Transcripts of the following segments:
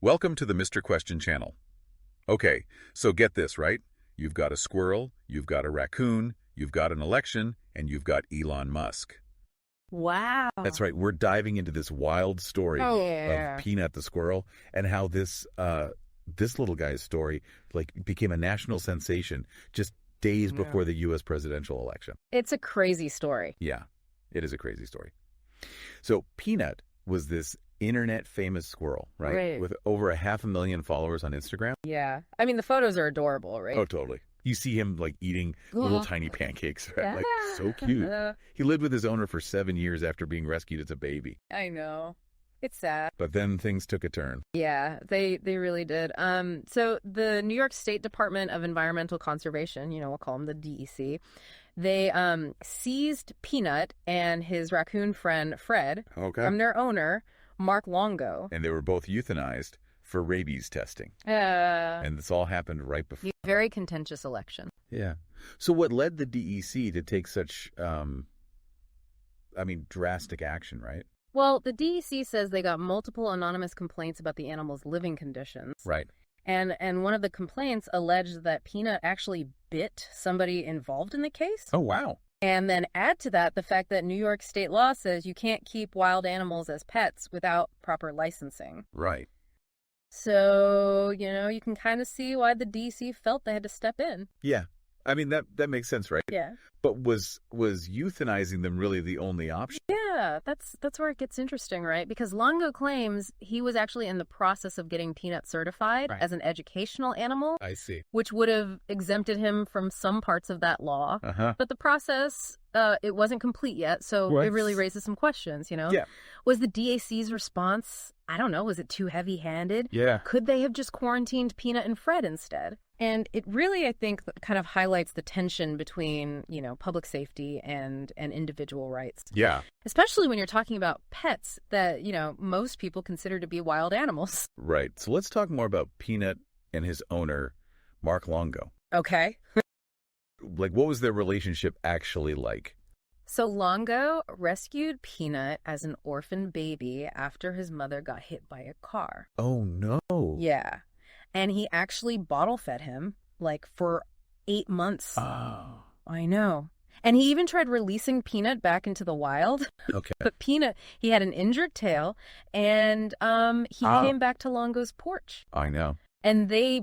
Welcome to the Mr. Question channel. Okay, so get this, right? You've got a squirrel, you've got a raccoon, you've got an election, and you've got Elon Musk. Wow. That's right, we're diving into this wild story of Peanut the squirrel and how this little guy's story became a national sensation just days before the U.S. presidential election. It's a crazy story. Yeah, it is a crazy story. So Peanut was this internet famous squirrel, right? With over 500,000 followers on Instagram. Yeah. I mean, the photos are adorable, right? Oh, totally. You see him eating little tiny pancakes, right? So cute. He lived with his owner for 7 years after being rescued as a baby. I know. It's sad. But then things took a turn. Yeah, they really did. So the New York State Department of Environmental Conservation, we'll call them the DEC, they seized Peanut and his raccoon friend Fred from their owner, Mark Longo. And they were both euthanized for rabies testing. And this all happened right before. Very contentious election. Yeah. So what led the DEC to take such, drastic action, right? Well, the DEC says they got multiple anonymous complaints about the animal's living conditions. Right. And one of the complaints alleged that Peanut actually bit somebody involved in the case. Oh, wow. And then add to that the fact that New York state law says you can't keep wild animals as pets without proper licensing. Right. So, you can kind of see why the DC felt they had to step in. Yeah. I mean, that makes sense, right? Yeah. But was euthanizing them really the only option? Yeah, that's where it gets interesting, right? Because Longo claims he was actually in the process of getting Peanut certified as an educational animal. I see. Which would have exempted him from some parts of that law. But the process, it wasn't complete yet, so it really raises some questions, Yeah. Was the DAC's response, I don't know, was it too heavy-handed? Yeah. Could they have just quarantined Peanut and Fred instead? And it really, I think, kind of highlights the tension between, public safety and individual rights. Yeah. Especially when you're talking about pets that, most people consider to be wild animals. Right. So let's talk more about Peanut and his owner, Mark Longo. Okay. What was their relationship actually like? So Longo rescued Peanut as an orphan baby after his mother got hit by a car. Oh, no. Yeah. And he actually bottle fed him, for 8 months. Oh. I know. And he even tried releasing Peanut back into the wild. Okay. But Peanut, he had an injured tail, and he came back to Longo's porch. I know. And they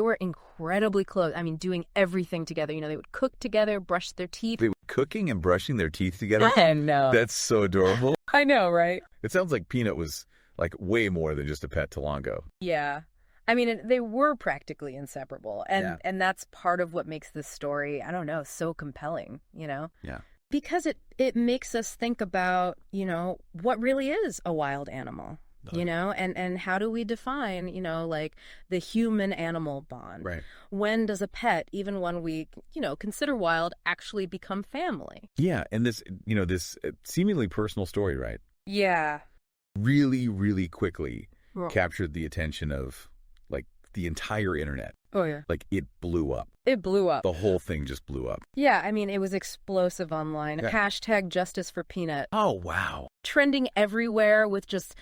were incredibly close. I mean, doing everything together. They would cook together, brush their teeth. They were cooking and brushing their teeth together? I know. That's so adorable. I know, right? It sounds like Peanut was, way more than just a pet to Longo. Yeah. I mean, they were practically inseparable. And that's part of what makes this story, I don't know, so compelling, Yeah. Because it makes us think about, what really is a wild animal. And how do we define, the human-animal bond? Right. When does a pet, even one we, consider wild, actually become family? Yeah, and this, this seemingly personal story, right? Yeah. Really, really quickly captured the attention of, the entire internet. Oh, yeah. It blew up. It blew up. The whole thing just blew up. Yeah, I mean, it was explosive online. Yeah. Hashtag justice for Peanut. Oh, wow. Trending everywhere with just,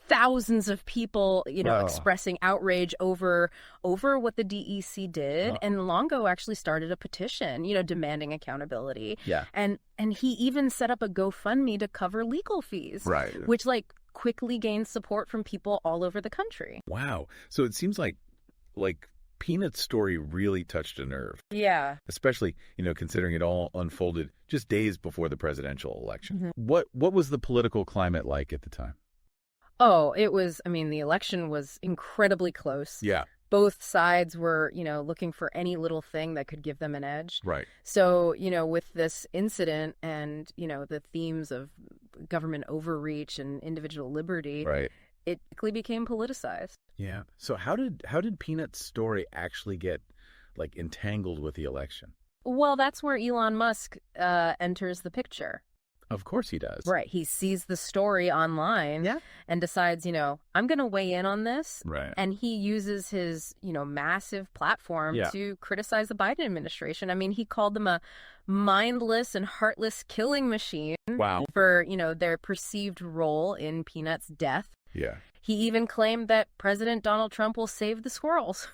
thousands of people, expressing outrage over what the DEC did. And Longo actually started a petition, demanding accountability. Yeah. And he even set up a GoFundMe to cover legal fees. Right. Which, quickly gained support from people all over the country. Wow. So it seems like Peanut's story really touched a nerve. Yeah. Especially, considering it all unfolded just days before the presidential election. What was the political climate like at the time? Oh, the election was incredibly close. Yeah. Both sides were, looking for any little thing that could give them an edge. Right. So, with this incident and, the themes of government overreach and individual liberty, right, it quickly became politicized. Yeah. So how did Peanut's story actually get entangled with the election? Well, that's where Elon Musk enters the picture. Of course he does. Right. He sees the story online and decides, I'm going to weigh in on this. Right. And he uses his, massive platform to criticize the Biden administration. I mean, he called them a mindless and heartless killing machine Wow. for, their perceived role in Peanut's death. Yeah. He even claimed that President Donald Trump will save the squirrels.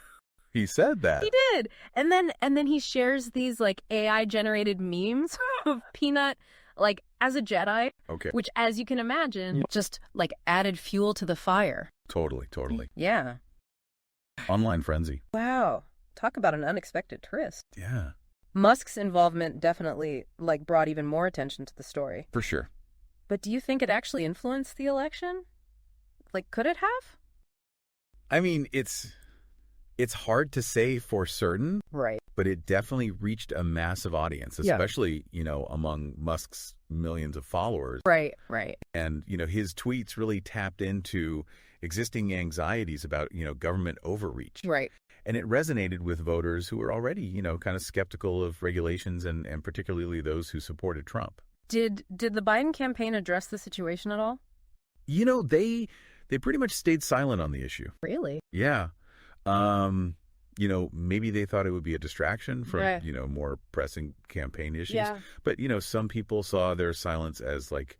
He said that. He did. And then he shares these like AI generated memes of Peanut like as a Jedi. Okay. Which, as you can imagine, just like added fuel to the fire. Totally. Yeah. Online frenzy. Wow. Talk about an unexpected twist. Yeah. Musk's involvement definitely like brought even more attention to the story. For sure. But do you think it actually influenced the election? Like, could it have? I mean, it's hard to say for certain. Right. But it definitely reached a massive audience, especially, among Musk's millions of followers. Right. And, his tweets really tapped into existing anxieties about, government overreach. Right. And it resonated with voters who were already, kind of skeptical of regulations and particularly those who supported Trump. Did the Biden campaign address the situation at all? They pretty much stayed silent on the issue. Really? Yeah. Maybe they thought it would be a distraction from, more pressing campaign issues. Yeah. But, some people saw their silence as like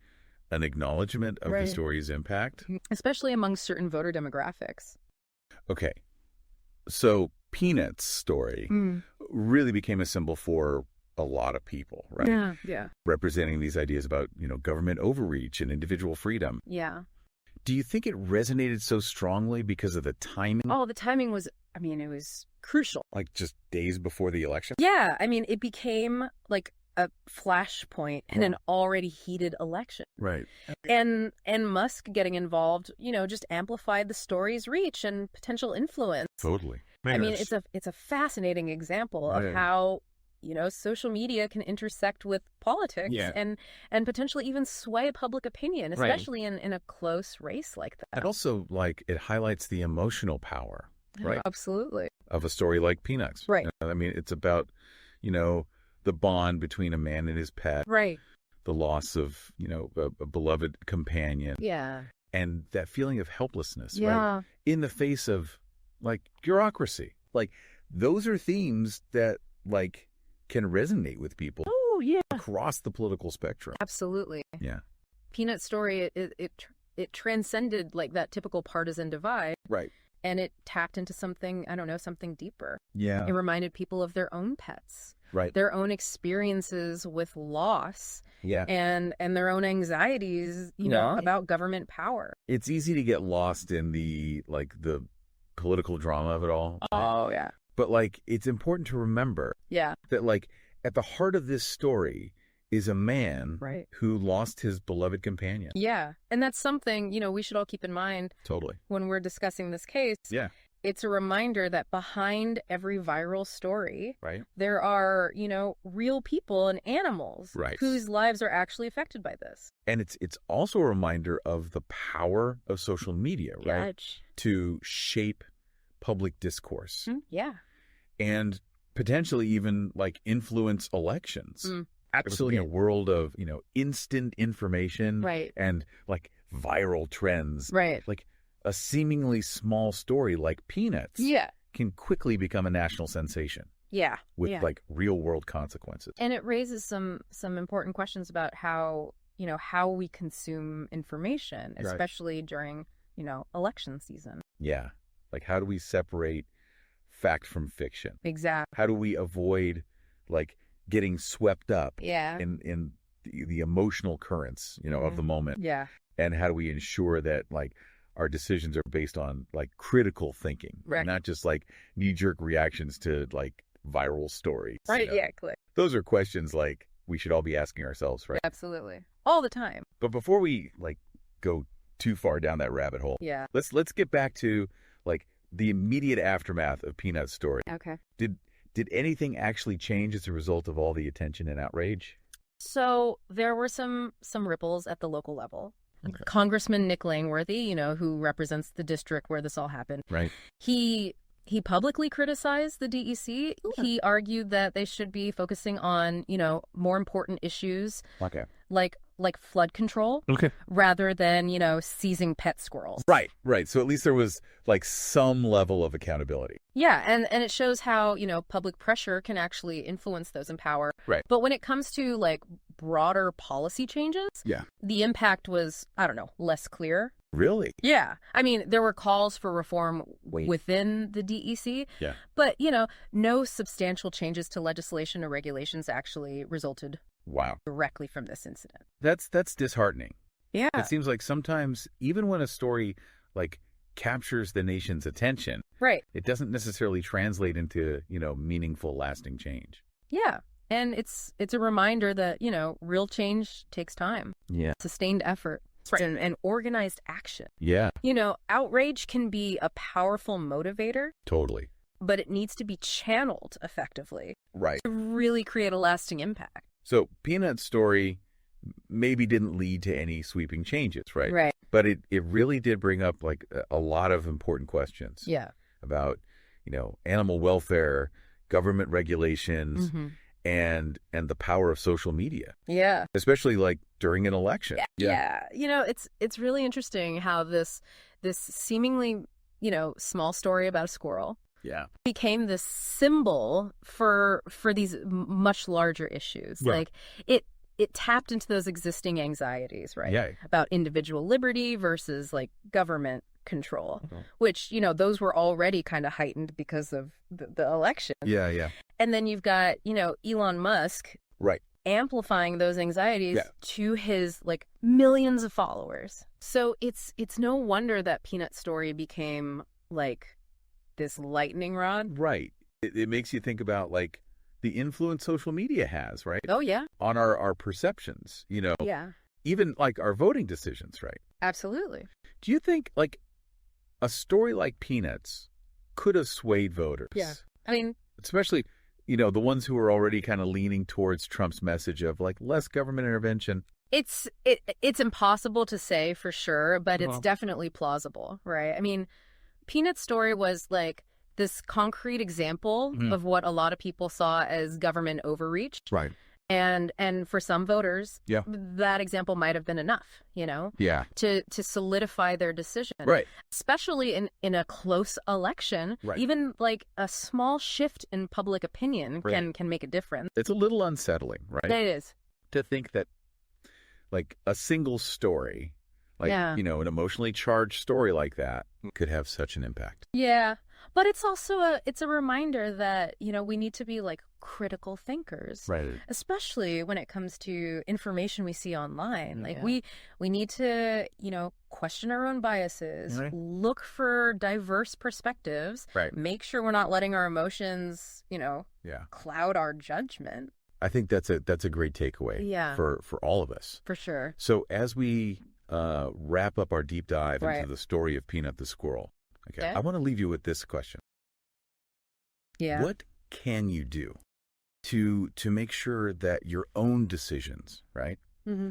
an acknowledgement of the story's impact. Especially among certain voter demographics. Okay. So Peanut's story really became a symbol for a lot of people, right? Yeah. Representing these ideas about, government overreach and individual freedom. Yeah. Do you think it resonated so strongly because of the timing? Oh, the timing was, it was crucial. Like just days before the election? Yeah. It became like a flashpoint in an already heated election. Right. And Musk getting involved, just amplified the story's reach and potential influence. Totally. It's a fascinating example of how social media can intersect with politics and potentially even sway public opinion, especially in a close race like that. And also, it highlights the emotional power, right? Absolutely. Of a story like Peanuts. Right. It's about, the bond between a man and his pet. Right. The loss of, a beloved companion. Yeah. And that feeling of helplessness, yeah. right? In the face of, bureaucracy. Those are themes that, can resonate with people. Oh, yeah. Across the political spectrum. Absolutely. Yeah. Peanut's story, it transcended that typical partisan divide. Right. And it tapped into something, something deeper. Yeah. It reminded people of their own pets. Right. Their own experiences with loss. Yeah. And their own anxieties, about government power. It's easy to get lost in the political drama of it all. Oh, yeah. But it's important to remember that at the heart of this story is a man who lost his beloved companion. Yeah. And that's something, we should all keep in mind. Totally. When we're discussing this case. Yeah. It's a reminder that behind every viral story, there are, real people and animals whose lives are actually affected by this. And it's also a reminder of the power of social media, right? To shape public discourse. Yeah. And potentially even influence elections. Absolutely. In a world of, instant information and viral trends. Right. A seemingly small story like Peanuts can quickly become a national sensation. Yeah. With real world consequences. And it raises some important questions about how we consume information, especially during, election season. Yeah. How do we separate fact from fiction? Exactly. How do we avoid getting swept up in the emotional currents, of the moment? Yeah. And how do we ensure that our decisions are based on critical thinking, not just knee-jerk reactions to viral stories. Right. Yeah. Those are questions we should all be asking ourselves, right? Absolutely. All the time. But before we go too far down that rabbit hole, let's get back to the immediate aftermath of Peanut's story. Okay. Did anything actually change as a result of all the attention and outrage? So there were some ripples at the local level. Okay. Congressman Nick Langworthy, who represents the district where this all happened. Right. He publicly criticized the DEC. Yeah. He argued that they should be focusing on, more important issues. Okay. Like flood control. Okay. Rather than, seizing pet squirrels. Right. So at least there was some level of accountability. Yeah, and it shows how, public pressure can actually influence those in power. Right. But when it comes to broader policy changes, the impact was, less clear. Really? Yeah. I mean, there were calls for reform within the DEC. Yeah. But, you know, no substantial changes to legislation or regulations actually resulted directly from this incident. That's disheartening. Yeah. It seems like sometimes, even when a story like captures the nation's attention, it doesn't necessarily translate into, you know, meaningful, lasting change. Yeah. And it's a reminder that, you know, real change takes time. Yeah. Sustained effort. And organized action. Yeah. You know, outrage can be a powerful motivator. Totally. But it needs to be channeled effectively. Right. To really create a lasting impact. So Peanut's story maybe didn't lead to any sweeping changes, right? Right. But it really did bring up like a lot of important questions. Yeah. About, you know, animal welfare, government regulations, and the power of social media. Yeah. Especially like during an election. Yeah. You know, it's really interesting how this seemingly, you know, small story about a squirrel became this symbol for these much larger issues. Yeah. Like it tapped into those existing anxieties, right? Yeah. About individual liberty versus like government control, which, you know, those were already kind of heightened because of the election. Yeah. And then you've got, you know, Elon Musk amplifying those anxieties to his like millions of followers. So it's no wonder that Peanut's story became like this lightning rod. Right. It makes you think about like the influence social media has, right? Oh, yeah. On our perceptions, you know. Yeah. Even like our voting decisions, right? Absolutely. Do you think like a story like Peanuts could have swayed voters? Yeah. I mean, especially, you know, the ones who are already kind of leaning towards Trump's message of like less government intervention. It's impossible to say for sure, but it's definitely plausible, right? I mean, Peanut's story was like this concrete example of what a lot of people saw as government overreach. Right. And for some voters, that example might have been enough, you know, to solidify their decision. Right. Especially in a close election, even like a small shift in public opinion can make a difference. It's a little unsettling, right? It is. To think that like a single story, like, you know, an emotionally charged story like that could have such an impact. Yeah. But it's also a reminder that, you know, we need to be like critical thinkers, right? Especially when it comes to information we see online. Like we need to, you know, question our own biases, look for diverse perspectives, make sure we're not letting our emotions, you know, cloud our judgment. I think that's a great takeaway for all of us. For sure. So as we wrap up our deep dive into the story of Peanut the squirrel, I want to leave you with this question. Yeah. What can you do to make sure that your own decisions, right?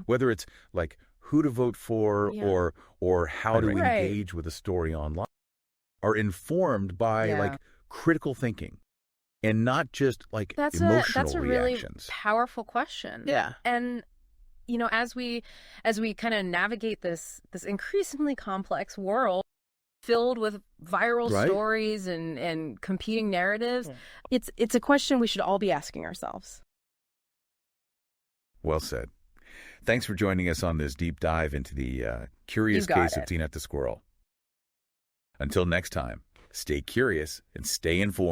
Whether it's like who to vote for or how to engage with a story online, are informed by like critical thinking and not just like emotional that's a reactions. Really powerful question. Yeah. And you know, as we kind of navigate this increasingly complex world filled with viral stories and competing narratives, it's a question we should all be asking ourselves. Well said. Thanks for joining us on this deep dive into the curious case of Peanut the squirrel. Until next time, stay curious and stay informed.